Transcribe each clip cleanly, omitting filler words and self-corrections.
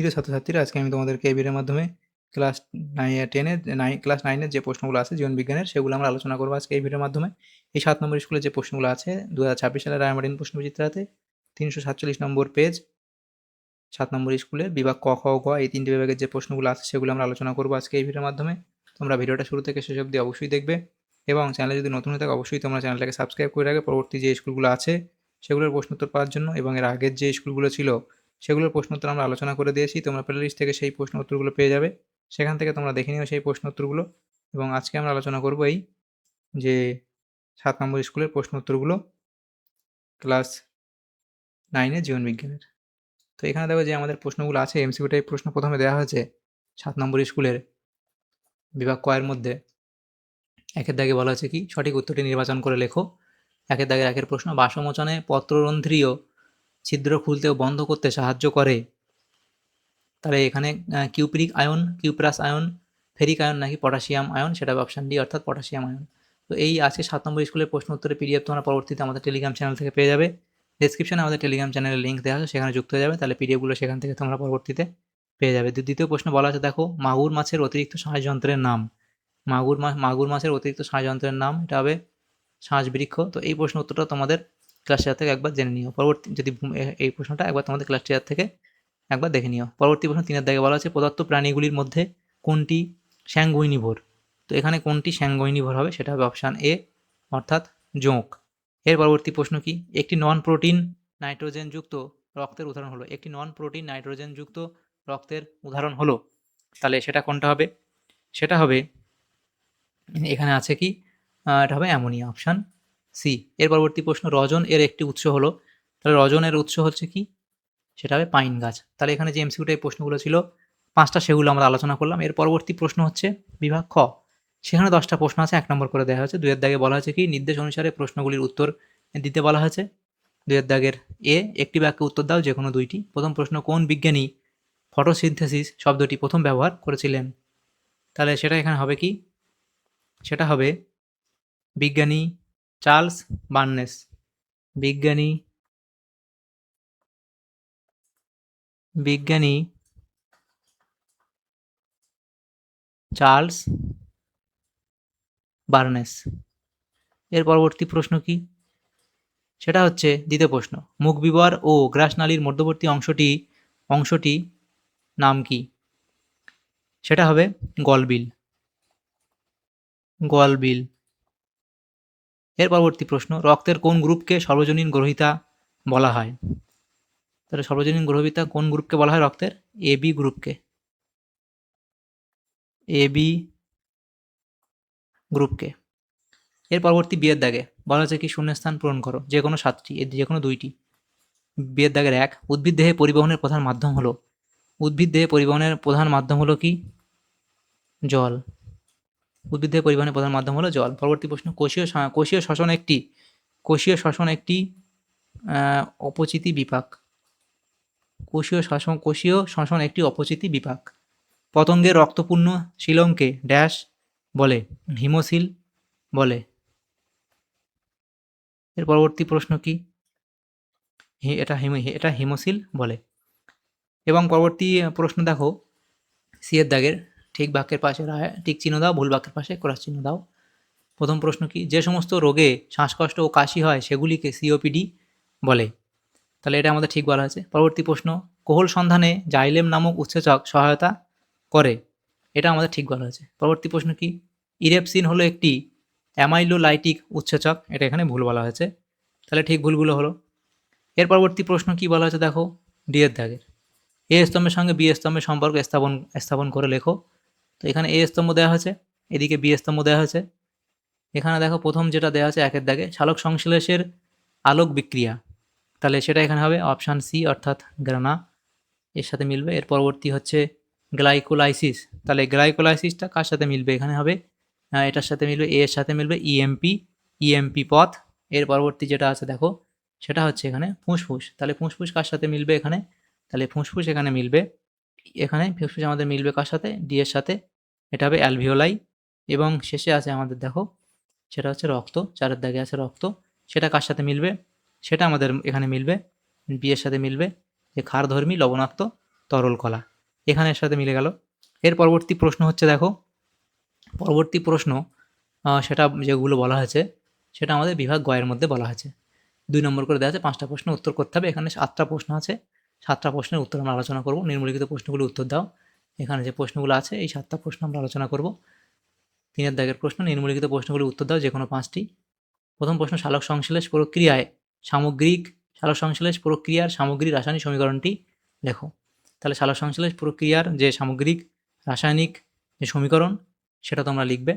প্রিয় ছাত্রছাত্রীরা, আজকে আমি তোমাদেরকে এই ভিডিওর মাধ্যমে ক্লাস 9-এর যে প্রশ্নগুলো আছে জীবন বিজ্ঞানের, সেগুলো আমরা আলোচনা করবো আজকে এই ভিডিওর মাধ্যমে। এই 7 নম্বর স্কুলের যে প্রশ্নগুলো আছে 2026 সালের রায়মার্টিন প্রশ্নবিচিত্রাতে 347 নম্বর পেজ, 7 নম্বর স্কুলের বিভাগ ক, খ, গ এই 3টি বিভাগের যে প্রশ্নগুলো আছে সেগুলো আমরা আলোচনা করবো আজকে এই ভিডিওর মাধ্যমে। তোমরা ভিডিওটা শুরু থেকে শেষ অবধি অবশ্যই দেখবে এবং চ্যানেলে যদি নতুন হয়ে থাকে অবশ্যই তোমরা চ্যানেলটাকে সাবস্ক্রাইব করে রাখবে পরবর্তী যে স্কুলগুলো আছে সেগুলোর প্রশ্নোত্তর পাওয়ার জন্য। এবং এর আগের যে স্কুলগুলো ছিল সেগুলোর প্রশ্নোত্তর আমরা আলোচনা করে দিয়েছি, তোমরা প্লে লিস্ট থেকে সেই প্রশ্ন উত্তরগুলো পেয়ে যাবে, সেখান থেকে তোমরা দেখে নিও সেই প্রশ্ন উত্তরগুলো। এবং আজকে আমরা আলোচনা করবো এই যে 7 নম্বর স্কুলের প্রশ্ন উত্তরগুলো ক্লাস 9-এর জীবন বিজ্ঞানের। তো এখানে দেখো যে আমাদের প্রশ্নগুলো আছে, এমসিকিউ টাইপ প্রশ্ন প্রথমে দেওয়া হয়েছে 7 নম্বর স্কুলের বিভাগ ক এর মধ্যে। একের দাগে বলা হয়েছে কি, সঠিক উত্তরটি নির্বাচন করে লেখো। একের দাগের একের প্রশ্ন, বাষ্পমোচনে পত্ররন্ধ্রীয় ছিদ্র খুলতে ও বন্ধ করতে সাহায্য করে। তাহলে এখানে cupric ion, cuprous ion, ferric ion নাকি পটাশিয়াম আয়ন, সেটা হবে অপশান ডি অর্থাৎ পটাশিয়াম আয়ন। তো এই আছে 7 নম্বর স্কুলের প্রশ্ন উত্তরের পিডিএফ তোমরা পরবর্তীতে আমাদের টেলিগ্রাম চ্যানেল থেকে পেয়ে যাবে। ডেসক্রিপশনে আমাদের টেলিগ্রাম চ্যানেলের লিঙ্ক দেওয়া আছে, সেখানে যুক্ত হয়ে যাবে, তাহলে পিডিএফগুলো সেখান থেকে তোমরা পরবর্তীতে পেয়ে যাবে। দ্বিতীয় প্রশ্ন বলা আছে দেখো, মাগুর মাছের অতিরিক্ত শ্বাসযন্ত্রের নাম। মাগুর মাছের অতিরিক্ত শ্বাসযন্ত্রের নাম, এটা হবে শ্বাসবৃক্ষ। তো এই প্রশ্ন উত্তরটা তোমাদের ক্লাস টিচার থেকে একবার জেনে নিও। পরবর্তী যদি এই প্রশ্নটা একবার তোমাদের ক্লাস টিচার থেকে একবার দেখে নিও। পরবর্তী প্রশ্ন 3-এর দাগে বলা আছে, প্রদত্ত প্রাণীগুলির মধ্যে কোনটি স্যাঙ্গুইনিভোর। তো এখানে কোনটি স্যাঙ্গুইনিভোর হবে, সেটা হবে অপশান এ অর্থাৎ জোঁক। এর পরবর্তী প্রশ্ন কি, একটি নন প্রোটিন নাইট্রোজেনযুক্ত রক্তের উদাহরণ হলো। একটি নন প্রোটিন নাইট্রোজেনযুক্ত রক্তের উদাহরণ হলো, তাহলে সেটা কোনটা হবে? সেটা হবে এখানে আছে কি, এটা হবে অ্যামোনিয়া, অপশান সি। এর পরবর্তী প্রশ্ন, রজন এর একটি উৎস হলো। তাহলে রজনের উৎস হচ্ছে কি, সেটা হবে পাইন গাছ। তাহলে এখানে যে এমসিকিউ টাইপ প্রশ্নগুলো ছিল 5টা, সেগুলো আমরা আলোচনা করলাম। এর পরবর্তী প্রশ্ন হচ্ছে বিভাগ খ, সেখানে 10টা প্রশ্ন আছে, 1 নম্বর করে দেওয়া হয়েছে। 2-এর দাগে বলা হয়েছে কি, নির্দেশ অনুসারে প্রশ্নগুলির উত্তর দিতে বলা হয়েছে। 2-এর দাগের এ, একটি বাক্যে উত্তর দাও যে কোনো 2টি। প্রথম প্রশ্ন, কোন বিজ্ঞানী ফটোসিনথেসিস শব্দটি প্রথম ব্যবহার করেছিলেন। তাহলে সেটা এখানে হবে কি, সেটা হবে বিজ্ঞানী চার্লস বার্নেস। বিজ্ঞানী চার্লস বার্নেস। এর পরবর্তী প্রশ্ন কি, সেটা হচ্ছে দ্বিতীয় প্রশ্ন, মুখবিবর ও গ্রাসনালীর মধ্যবর্তী অংশটি নাম কি। সেটা হবে গলবিল। এর পরবর্তী প্রশ্ন, রক্তের কোন গ্রুপকে সর্বজনীন গ্রহিতা বলা হয়। তাহলে সর্বজনীন গ্রহিতা কোন গ্রুপকে বলা হয় রক্তের? এবি গ্রুপকে। এর পরবর্তী বিয়ের দাগে বলা হচ্ছে কি, শূন্যস্থান পূরণ করো, যে কোনো 7টি, এর যে কোনো 2টি। বিয়ের দাগের 1, উদ্ভিদ দেহে পরিবহনের প্রধান মাধ্যম হলো কি, জল। উদ্ভিদ দেহে পরিবহনের প্রধান মাধ্যম হলো জল। পরবর্তী প্রশ্ন, কোষীয় শ্বসন একটি অপচিতি বিপাক। কোষীয় শ্বসন একটি অপচিতি বিপাক। পতঙ্গের রক্তপূর্ণ শিলংকে ড্যাশ বলে, হিমোসিল বলে। এর পরবর্তী প্রশ্ন কি, এটা হিমোসিল বলে। এবং পরবর্তী প্রশ্ন দেখো, সি এর দাগের, ঠিক বাক্যের পাশে টিক চিহ্ন দাও, ভুল বাক্যের পাশে ক্রস চিহ্ন দাও। প্রথম প্রশ্ন কি, যে সমস্ত রোগে শ্বাসকষ্ট ও কাশি হয় সেগুলিকে সিওপিডি বলে। তাহলে এটা আমাদের ঠিক বলা আছে। পরবর্তী প্রশ্ন, কোহল সন্ধানে জাইলেম নামক উৎসেচক সহায়তা করে, এটা আমাদের ঠিক বলা আছে। পরবর্তী প্রশ্ন কি, ইরেপসিন হলো একটি অ্যামাইলোলাইটিক উৎসেচক, এটা এখানে ভুল বলা হয়েছে। তাহলে ঠিক ভুলগুলো হলো। এর পরবর্তী প্রশ্ন কি বলা হয়েছে দেখো, ডি এর দাগের, এ স্তম্ভের সঙ্গে বি স্তম্ভের সম্পর্ক স্থাপন করে লেখো। তো এখানে এ স্তম্ভ দেওয়া হয়েছে, এদিকে বি স্তম্ভ দেওয়া হয়েছে। এখানে দেখো প্রথম যেটা দেওয়া আছে 1-এর দাগে, সালোক সংশ্লেষের আলোক বিক্রিয়া, তাহলে সেটা এখানে হবে অপশান সি অর্থাৎ গ্রানা, এর সাথে মিলবে। এর পরবর্তী হচ্ছে গ্লাইকোলাইসিস, তাহলে গ্লাইকোলাইসিসটা কার সাথে মিলবে, এখানে হবে এটার সাথে মিলবে, এর সাথে মিলবে ইএমপি পথ। এর পরবর্তী যেটা আছে দেখো, সেটা হচ্ছে এখানে ফুসফুস, তাহলে ফুসফুস কার সাথে মিলবে এখানে, তাহলে ফুসফুস এখানে মিলবে, ফুসফুস আমাদের মিলবে কার সাথে, ডি এর সাথে, এটা হবে অ্যালভিওলাই। এবং শেষে আছে আমাদের দেখো, সেটা হচ্ছে রক্ত, 4-এর দাগে আছে রক্ত, সেটা কার সাথে মিলবে, সেটা আমাদের এখানে মিলবে, বি এর সাথে মিলবে, যে ক্ষারধর্মী লবণাক্ত তরল কলা। এখানের সাথে মিলে গেল। এর পরবর্তী প্রশ্ন হচ্ছে দেখো, পরবর্তী প্রশ্ন সেটা যেগুলো বলা হয়েছে সেটা আমাদের বিভাগ গয়ের মধ্যে বলা হয়েছে। 2 নম্বর করে দেওয়া আছে, 5টা প্রশ্নের উত্তর করতে হবে। এখানে 7টা প্রশ্ন আছে, 7টা প্রশ্নের উত্তর আমরা আলোচনা করব। নিম্নলিখিত প্রশ্নগুলোর উত্তর দাও। এখানে যে প্রশ্নগুলো আছে এই 7টা প্রশ্ন আমরা আলোচনা করব। 3 দাগের প্রশ্ন, নিম্নলিখিত প্রশ্নগুলির উত্তর দাও, যে কোনো 5টি। প্রথম প্রশ্ন, সালোক সংশ্লেষ প্রক্রিয়ায় সালোক সংশ্লেষ প্রক্রিয়ার সামগ্রিক রাসায়নিক সমীকরণটি লেখো। তাহলে সালোক সংশ্লেষ প্রক্রিয়ার যে সামগ্রিক রাসায়নিক যে সমীকরণ সেটা তোমরা লিখবে,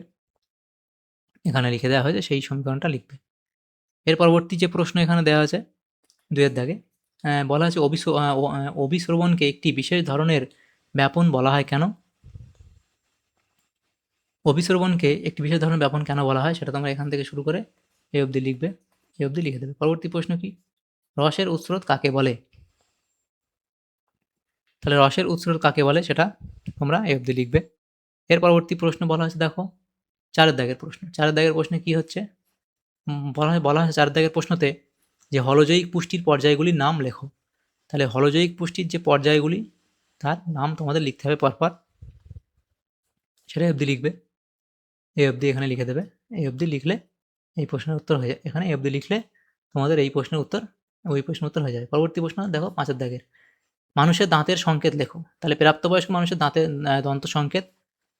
এখানে লিখে দেওয়া হয়েছে, সেই সমীকরণটা লিখবে। এর পরবর্তী যে প্রশ্ন এখানে দেওয়া আছে 2 দাগে, বলা আছে অভিস্রবণকে একটি বিশেষ ধরনের ব্যাপন বলা হয় কেন? অভিস্রবণকে একটি বিশেষ ধরনের ব্যাপন কেন বলা হয় সেটা তোমরা এখান থেকে শুরু করে এই অবধি লিখবে, এই অবধি লিখে দেবে। পরবর্তী প্রশ্ন কি, রসের উৎস্রোত কাকে বলে? তাহলে রসের উৎস্রোত কাকে বলে সেটা তোমরা এই অবধি লিখবে। এর পরবর্তী প্রশ্ন বলা হচ্ছে দেখো 4 দাগের প্রশ্ন। 4 দাগের প্রশ্নে কি হচ্ছে, বলা হয়েছে 4 দাগের প্রশ্নতে যে হলজয়িক পুষ্টির পর্যায়গুলির নাম লেখো। তাহলে হলজয়িক পুষ্টির যে পর্যায়গুলি তার নাম তোমাদের লিখতে হবে পরপর, সেটা অবধি লিখবে। এই অবধি এখানে লিখে দেবে, এই অবধি লিখলে এই প্রশ্নের উত্তর হয়ে যায়। এখানে এই অবধি লিখলে তোমাদের এই প্রশ্নের উত্তর, ওই প্রশ্নের উত্তর হয়ে যাবে। পরবর্তী প্রশ্ন দেখো 5 দাগের, মানুষের দাঁতের সংকেত লেখো। তাহলে প্রাপ্তবয়স্ক মানুষের দাঁতের দন্ত সংকেত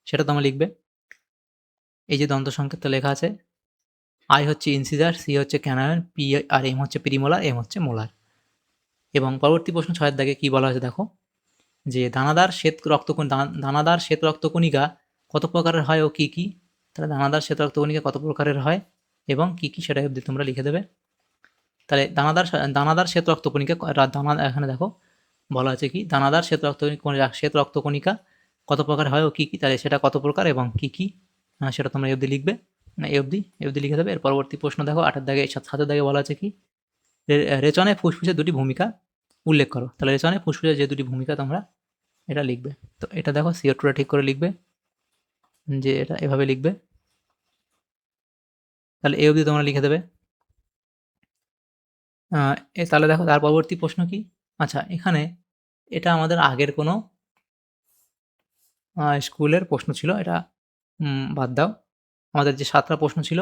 সেটা তোমরা লিখবে। এই যে দন্ত সংকেতটা লেখা আছে, আই হচ্ছে ইনসিজার, সি হচ্ছে ক্যানায়ন, পি আর এম হচ্ছে প্রিমোলার, এম হচ্ছে মোলার। এবং পরবর্তী প্রশ্ন 6 দাগে কি বলা হয়েছে দেখো, যে দানাদার শ্বেত রক্তকণিকা কত প্রকারের হয় ও কী কী? তাহলে দানাদার শ্বেত রক্তকণিকা কত প্রকারের হয় এবং কী কী সেটা অবধি তোমরা লিখে দেবে। তাহলে দানাদার শ্বেত রক্তকণিকা, এখানে দেখো বলা আছে কি, দানাদার শ্বেত রক্তকণিকা কত প্রকার হয় ও কী কী, তাহলে সেটা কত প্রকার এবং কী কী সেটা তোমরা এই অবধি লিখবে, এই অবধি লিখে দেবে। এর পরবর্তী প্রশ্ন দেখো 8 দাগে, 7 দাগে বলা আছে কি, রেচনে ফুসফুসের 2টি ভূমিকা উল্লেখ করো। তাহলে রেচনে ফুসফুসের যে 2টি ভূমিকা তোমরা এটা লিখবে। তো এটা দেখো CO2টা ঠিক করে লিখবে, যে এটা এভাবে লিখবে। তাহলে এই অবধি তোমরা লিখে দেবে। তাহলে দেখো তার পরবর্তী প্রশ্ন কি, আচ্ছা এখানে এটা আমাদের আগের কোনো স্কুলের প্রশ্ন ছিল, এটা বাদ দাও। আমাদের যে 7টা প্রশ্ন ছিল,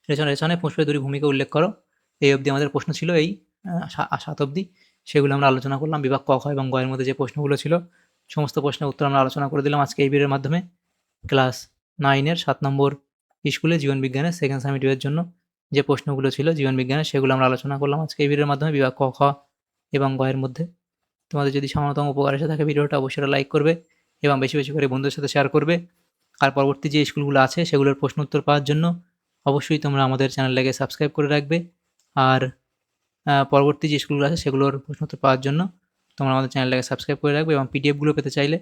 রেচনে ফুসফুসের 2টি ভূমিকা উল্লেখ করো, এই অবধি আমাদের প্রশ্ন ছিল, এই 7 অবধি। সেগুলো আমরা আলোচনা করলাম। বিভাগ ক, খ এবং গ এর মধ্যে যে প্রশ্নগুলো ছিল সমস্ত প্রশ্নের উত্তর আমরা আলোচনা করে দিলাম আজকে এই ভিডিওর মাধ্যমে। ক্লাস 9-এর 7 নম্বর স্কুলে জীবনবিজ্ঞানের সেকেন্ড সামেটিভের জন্য যে প্রশ্নগুলো ছিল জীবনবিজ্ঞানের, সেগুলো আমরা আলোচনা করলাম আজকে এই ভিডিওর মাধ্যমে বিভাগ ক, খ এবং গ এর মধ্যে। তোমাদের যদি সামান্যতম উপকার এসে থাকে ভিডিওটা অবশ্যই লাইক করবে এবং বেশি বেশি করে বন্ধুদের সাথে শেয়ার করবে। আর পরবর্তী যে স্কুলগুলো আছে সেগুলোর প্রশ্ন উত্তর পাওয়ার জন্য অবশ্যই তোমরা আমাদের চ্যানেলটাকে সাবস্ক্রাইব করে রাখবে। আর পরবর্তী যে স্কুলগুলো আছে সেগুলোর প্রশ্ন উত্তর পাওয়ার জন্য তোমরা আমাদের চ্যানেলটাকে সাবস্ক্রাইব করে রাখবে এবং পিডিএফগুলো পেতে চাইলে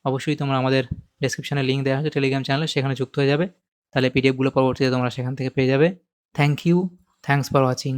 অবশ্যই তোমরা আমাদের ডেসক্রিপশনে লিঙ্ক দেওয়া আছে টেলিগ্রাম চ্যানেলে, সেখানে যুক্ত হয়ে যাবে। তাহলে পিডিএফগুলো পরবর্তীতে তোমরা সেখান থেকে পেয়ে যাবে। Thank you, thanks for watching.